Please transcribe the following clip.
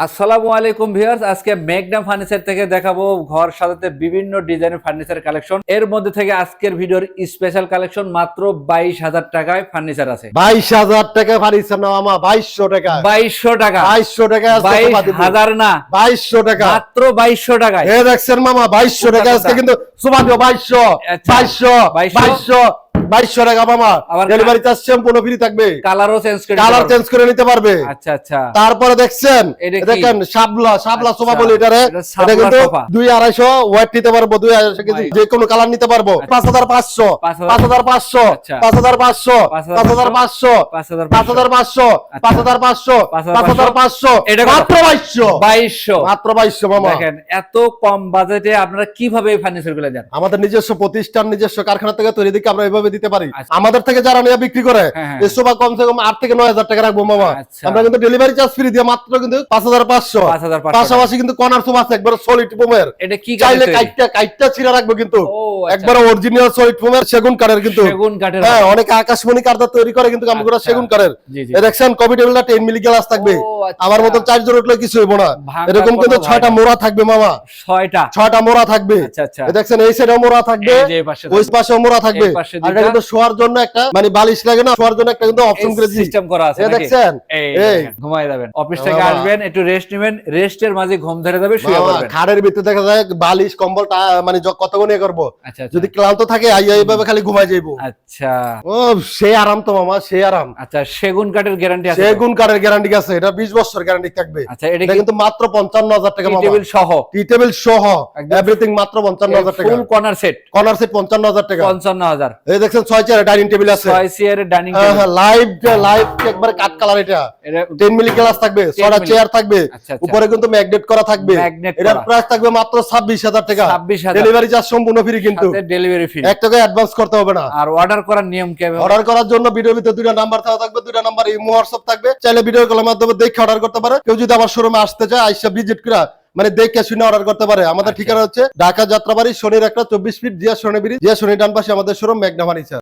আসসালামু আলাইকুম ভিউয়ার্স, আজকে মেঘনা ফার্নিচার থেকে দেখাবো ঘর সাজাতে বিভিন্ন ডিজাইনের ফার্নিচার কালেকশন। এর মধ্যে থেকে আজকের ভিডিওর স্পেশাল কালেকশন মাত্র 22,000 টাকায় ফার্নিচার আছে। 22,000 টাকা ফার্নিচার না মামা, 2200 টাকা। 2200 টাকা, 2200 টাকা, 22,000 না, 2200 টাকা, মাত্র 2200 টাকায়। এই দেখছেন মামা, 2200 টাকা আজকে কিন্তু সুমান 2200 আচ্ছা, 2200 2200 টাকা মামা। আবার ডেলিভারি চার্জ সম্পূর্ণ ফ্রি থাকবে, কালারও চেঞ্জ করে কালার চেঞ্জ করে নিতে পারবে। আচ্ছা আচ্ছা, তারপরে দেখছেন, এটা কি? দেখেন শাপলা আচ্ছা, সোফা বলে এটারে। এটা এটা শাপলা কিন্তু সোফা। 2-250 ওয়েট নিতে পারবো, 2-250 কেজি যে কোনো কালার নিতে পারবো। 5,500 5,500 আচ্ছা। 5,500 5,500 5,500 5,500 5,500 এটা কত? মাত্র 2200 2200 মাত্র 2200 মামা। দেখেন এত কম বাজেটে আপনারা কিভাবে এই ফার্নিচার গুলো দেন? আমাদের নিজস্ব প্রতিষ্ঠান, নিজস্ব কারখানা থেকে তৈরি দিকে আমরা এভাবে দিতে পারি। আচ্ছা। আমাদের থেকে যারা নিয়ে বিক্রি করে হ্যাঁ, হ্যাঁ। এই সোফা কমসে কম 8 থেকে 9,000 টাকা রাখবো মামা। আচ্ছা। আমরা কিন্তু ডেলিভারি চার্জ ফ্রি দিয়ে মাত্র কিন্তু 5,500। 5,500 পাশাপাশি কিন্তু কর্নার সোফা আছে একবার সলিড ফোমের, এটা কি চাইলে কাঠের? কাইটটা ছিঁড়া রাখবো কিন্তু ও, আচ্ছা। একবার অরিজিনাল সলিড ফোমের সেগুন কাঠের কিন্তু। সেগুন কাঠের হ্যাঁ, হবে। অনেকে আকাশমণি কাঠটা তৈরি করে কিন্তু আমরা আচ্ছা। সেগুন কাঠের। জি, জি। এই দেখছেন কফি টেবিলটা 10 মিলি গ্লাস থাকবে। ও, আচ্ছা। আমার মতন 4 জন উঠলে কিছু হইব না। ভাঙার এরকম কিন্তু কোনো 6টা ভয় নেই। মোড়া থাকবে মামা, 6টা 6টা মোড়া থাকবে। আচ্ছা, আচ্ছা। এই দেখছেন এই সাইডে মোড়া থাকবে, এই যে এই পাশে ওই থাকবে। পাশেও মোড়া থাকবে। এই পাশে আর এটা দুইটা। কিন্তু শোয়ার জন্য একটা মানে বালিশ লাগে না, শোয়ার জন্য একটা কিন্তু অপশন করে দিয়েছি। সিস্টেম করা আছে এই নাকি? দেখছেন? এই এই। দেখেন, ঘুমায় যাবেন, অফিস থেকে বাবা। আসবেন, একটু রেস্ট নেবেন, রেস্টের মাঝে ঘুম ধরে যাবে, শুয়ে মামা, পড়বেন। খাড়ের ভিতরে দেখা যায় বালিশ কম্বলটা মানে কতক্ষণ ইয়ে করবো। আচ্ছা আচ্ছা। যদি ক্লান্ত থাকে আইয়া এইভাবে খালি ঘুমাই যাইবো। আচ্ছা ও সে আরাম তো মামা, সে আরাম। আচ্ছা, সেগুন কাঠের গ্যারান্টি আছে তো? সেগুন কাঠের গ্যারান্টি আছে, এটা 20 বছর গ্যারান্টি থাকবে। আচ্ছা, এটা এটা কি কিন্তু মাত্র 55,000 টাকা মামা। টেবিল সহ? টি টেবিল সহ একদম এভরিথিং মাত্র 55,000 টাকা। ফুল কর্নার সেট কর্নার সেট 55,000 টাকা। 55,000। এই দেখছেন 6 চেয়ার ডাইনিং টেবিল আছে। 6 চেয়ারের ডাইনিং হ্যাঁ টেবিল। হ্যাঁ, লাইভ একবারে কাট কালার। এটা এটা 10 মিলি গ্লাস থাকবে, 6টা মিলি। চেয়ার থাকবে, আচ্ছা, আচ্ছা। উপরে কিন্তু ম্যাগনেট করা থাকবে। ম্যাগনেট এটার করা। প্রাইস থাকবে মাত্র 26,000 টাকা। 26,000 ডেলিভারি চার্জ সম্পূর্ণ ফ্রি কিন্তু, ডেলিভারি ফ্রি। 1 টাকা অ্যাডভান্স করতে হবে না। আর অর্ডার করার নিয়ম কেমন? অর্ডার করার জন্য ভিডিওর ভিতরে 2টা নাম্বার দেওয়া থাকবে, 2টা নাম্বার ইমো হোয়াটসঅ্যাপ থাকবে। চাইলে ভিডিও কলের মাধ্যমে দেখে অর্ডার করতে পারে। কেউ যদি আমার শোরুমে আসতে চায় আইসা ভিজিট করে মানে দেখে শুনে অর্ডার করতে পারে। আমাদের আচ্ছা। ঠিকানা হচ্ছে ঢাকা যাত্রাবাড়ি, শনির একটা 24 ফিট জিয়া শনি ব্রিজ, জিয়া শনি ডান পাশে আমাদের শোরুম মেঘনা ফার্নিচার।